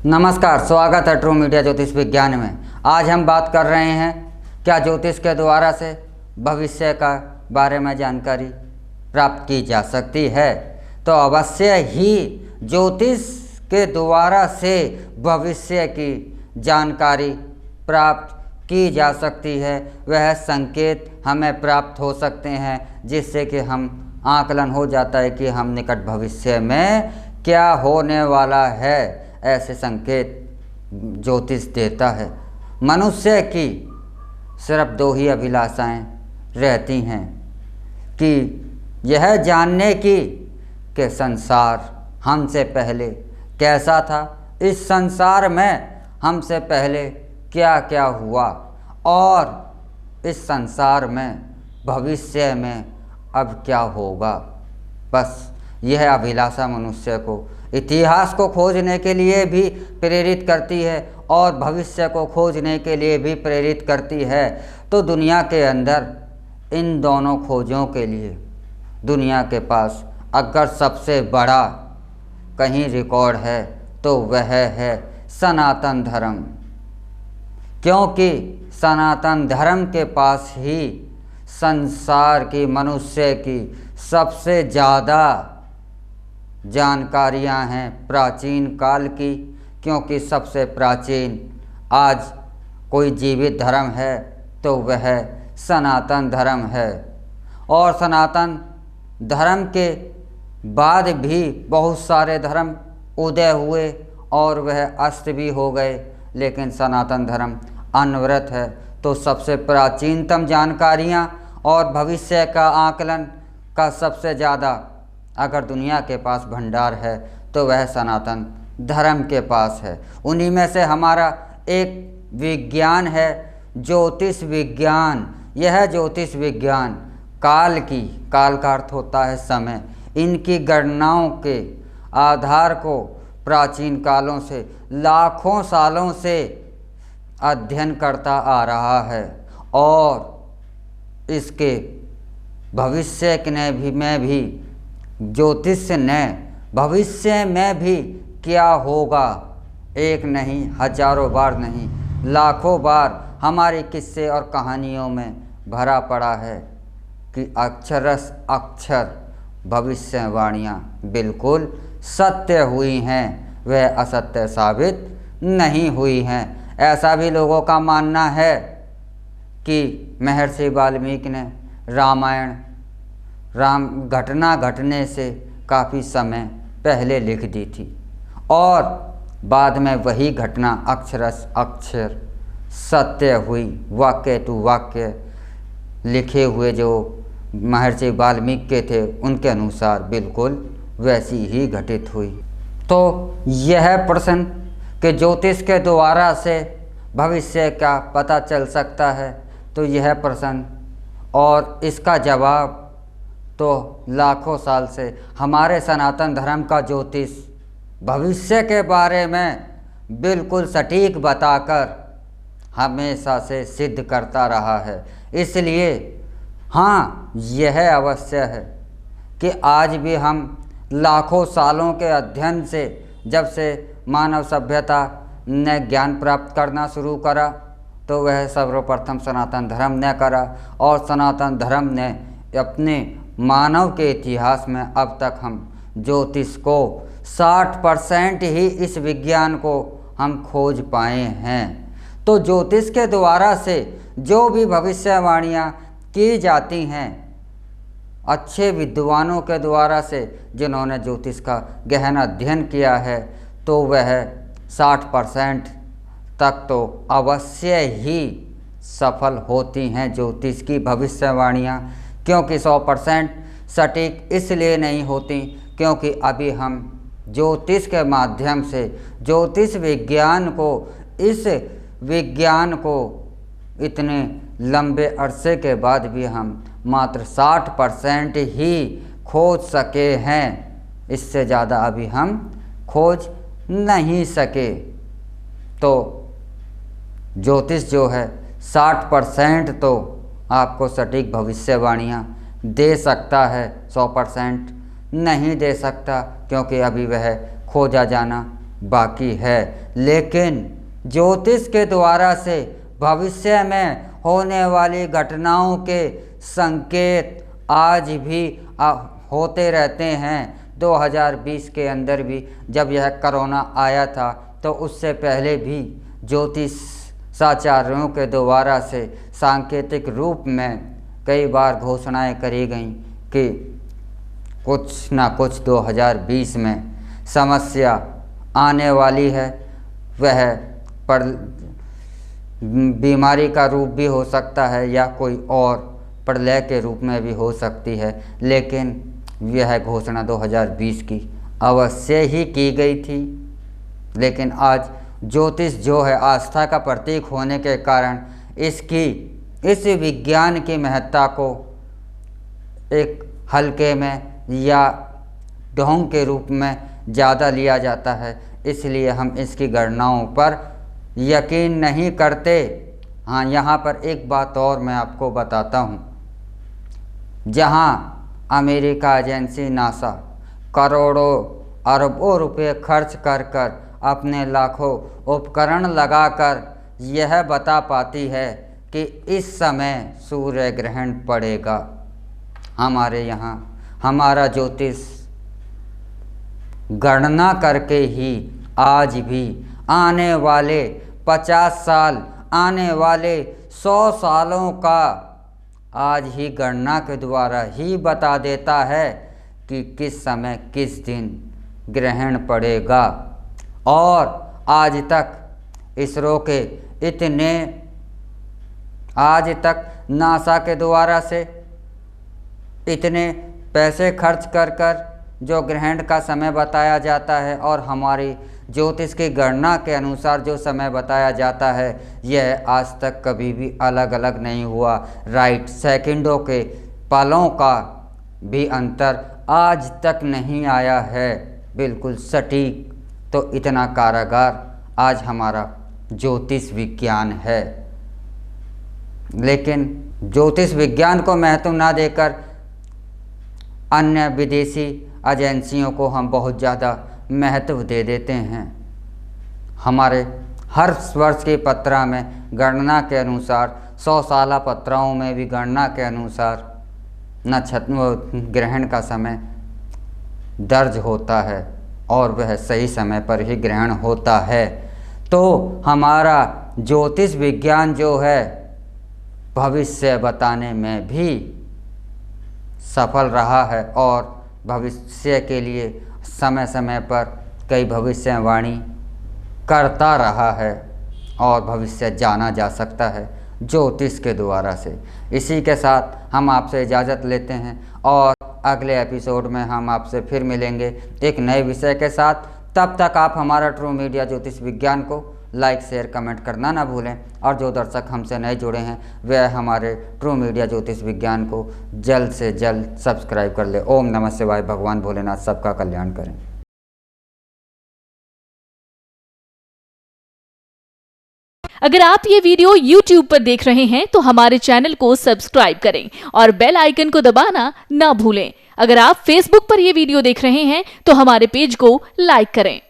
नमस्कार, स्वागत है ट्रू मीडिया ज्योतिष विज्ञान में। आज हम बात कर रहे हैं क्या ज्योतिष के द्वारा से भविष्य का बारे में जानकारी प्राप्त की जा सकती है। तो अवश्य ही ज्योतिष के द्वारा से भविष्य की जानकारी प्राप्त की जा सकती है। वह संकेत हमें प्राप्त हो सकते हैं जिससे कि हम आकलन हो जाता है कि हम निकट भविष्य में क्या होने वाला है। ऐसे संकेत ज्योतिष देता है। मनुष्य की सिर्फ दो ही अभिलाषाएं रहती हैं कि यह जानने की कि संसार हमसे पहले कैसा था, इस संसार में हमसे पहले क्या क्या हुआ और इस संसार में भविष्य में अब क्या होगा। बस यह अभिलाषा मनुष्य को इतिहास को खोजने के लिए भी प्रेरित करती है और भविष्य को खोजने के लिए भी प्रेरित करती है। तो दुनिया के अंदर इन दोनों खोजों के लिए दुनिया के पास अगर सबसे बड़ा कहीं रिकॉर्ड है तो वह है सनातन धर्म, क्योंकि सनातन धर्म के पास ही संसार की मनुष्य की सबसे ज़्यादा जानकारियां हैं प्राचीन काल की। क्योंकि सबसे प्राचीन आज कोई जीवित धर्म है तो वह सनातन धर्म है। और सनातन धर्म के बाद भी बहुत सारे धर्म उदय हुए और वह अस्त भी हो गए, लेकिन सनातन धर्म अनवरत है। तो सबसे प्राचीनतम जानकारियां और भविष्य का आकलन का सबसे ज़्यादा अगर दुनिया के पास भंडार है तो वह सनातन धर्म के पास है। उन्हीं में से हमारा एक विज्ञान है ज्योतिष विज्ञान। यह ज्योतिष विज्ञान काल का अर्थ होता है समय, इनकी गणनाओं के आधार को प्राचीन कालों से लाखों सालों से अध्ययन करता आ रहा है और इसके भविष्य में भी ज्योतिष ने भविष्य में भी क्या होगा एक नहीं, हजारों बार नहीं, लाखों बार हमारी किस्से और कहानियों में भरा पड़ा है कि अक्षरश अक्षर भविष्यवाणियाँ बिल्कुल सत्य हुई हैं, वह असत्य साबित नहीं हुई हैं। ऐसा भी लोगों का मानना है कि महर्षि वाल्मीकि ने राम घटना घटने से काफ़ी समय पहले लिख दी थी और बाद में वही घटना अक्षरश अक्षर सत्य हुई। वाक्य टू वाक्य लिखे हुए जो महर्षि वाल्मीकि के थे उनके अनुसार बिल्कुल वैसी ही घटित हुई। तो यह प्रश्न कि ज्योतिष के द्वारा से भविष्य का पता चल सकता है, तो यह प्रश्न और इसका जवाब तो लाखों साल से हमारे सनातन धर्म का ज्योतिष भविष्य के बारे में बिल्कुल सटीक बताकर हमेशा से सिद्ध करता रहा है। इसलिए हाँ, यह अवश्य है कि आज भी हम लाखों सालों के अध्ययन से, जब से मानव सभ्यता ने ज्ञान प्राप्त करना शुरू करा तो वह सर्वप्रथम सनातन धर्म ने करा और सनातन धर्म ने अपने मानव के इतिहास में अब तक हम ज्योतिष को 60% ही इस विज्ञान को हम खोज पाए हैं। तो ज्योतिष के द्वारा से जो भी भविष्यवाणियाँ की जाती हैं अच्छे विद्वानों के द्वारा से जिन्होंने ज्योतिष का गहन अध्ययन किया है, तो वह 60% तक तो अवश्य ही सफल होती हैं ज्योतिष की भविष्यवाणियाँ। क्योंकि 100% सटीक इसलिए नहीं होती क्योंकि अभी हम ज्योतिष के माध्यम से ज्योतिष विज्ञान को, इस विज्ञान को इतने लंबे अरसे के बाद भी हम मात्र 60% ही खोज सके हैं। इससे ज़्यादा अभी हम खोज नहीं सके। तो ज्योतिष जो है 60% तो आपको सटीक भविष्यवाणियाँ दे सकता है, 100% नहीं दे सकता, क्योंकि अभी वह खोजा जाना बाकी है, लेकिन ज्योतिष के द्वारा से भविष्य में होने वाली घटनाओं के संकेत आज भी होते रहते हैं। 2020 के अंदर भी जब यह कोरोना आया था तो उससे पहले भी ज्योतिषाचार्यों के द्वारा से सांकेतिक रूप में कई बार घोषणाएं करी गईं कि कुछ ना कुछ 2020 में समस्या आने वाली है। वह पर बीमारी का रूप भी हो सकता है या कोई और प्रलय के रूप में भी हो सकती है, लेकिन यह घोषणा 2020 की अवश्य ही की गई थी। लेकिन आज ज्योतिष जो है आस्था का प्रतीक होने के कारण इस विज्ञान की महत्ता को एक हल्के में या ढोंग के रूप में ज़्यादा लिया जाता है, इसलिए हम इसकी गणनाओं पर यकीन नहीं करते। हाँ, यहाँ पर एक बात और मैं आपको बताता हूँ। जहाँ अमेरिका एजेंसी नासा करोड़ों अरबों रुपए खर्च कर अपने लाखों उपकरण लगाकर यह बता पाती है कि इस समय सूर्य ग्रहण पड़ेगा, हमारे यहाँ हमारा ज्योतिष गणना करके ही आज भी आने वाले 50 साल, आने वाले 100 सालों का आज ही गणना के द्वारा ही बता देता है कि किस समय किस दिन ग्रहण पड़ेगा। और आज तक नासा के द्वारा से इतने पैसे खर्च कर जो ग्रहण का समय बताया जाता है और हमारी ज्योतिष की गणना के अनुसार जो समय बताया जाता है, यह आज तक कभी भी अलग अलग नहीं हुआ। राइट, सेकंडों के पलों का भी अंतर आज तक नहीं आया है, बिल्कुल सटीक। तो इतना कारागार आज हमारा ज्योतिष विज्ञान है। लेकिन ज्योतिष विज्ञान को महत्व ना देकर अन्य विदेशी एजेंसियों को हम बहुत ज़्यादा महत्व दे देते हैं। हमारे हर वर्ष की पत्रा में गणना के अनुसार, 100 साला पत्राओं में भी गणना के अनुसार ग्रहण का समय दर्ज होता है और वह सही समय पर ही ग्रहण होता है। तो हमारा ज्योतिष विज्ञान जो है भविष्य बताने में भी सफल रहा है और भविष्य के लिए समय समय पर कई भविष्यवाणी करता रहा है और भविष्य जाना जा सकता है ज्योतिष के द्वारा से। इसी के साथ हम आपसे इजाज़त लेते हैं और अगले एपिसोड में हम आपसे फिर मिलेंगे एक नए विषय के साथ। तब तक आप हमारा ट्रू मीडिया ज्योतिष विज्ञान को लाइक, शेयर, कमेंट करना ना भूलें और जो दर्शक हमसे नए जुड़े हैं वह हमारे ट्रू मीडिया ज्योतिष विज्ञान को जल्द से जल्द सब्सक्राइब कर ले। ओम नमः शिवाय। भगवान भोलेनाथ सबका कल्याण करें। अगर आप ये वीडियो YouTube पर देख रहे हैं तो हमारे चैनल को सब्सक्राइब करें और बेल आइकन को दबाना ना भूलें। अगर आप Facebook पर ये वीडियो देख रहे हैं तो हमारे पेज को लाइक करें।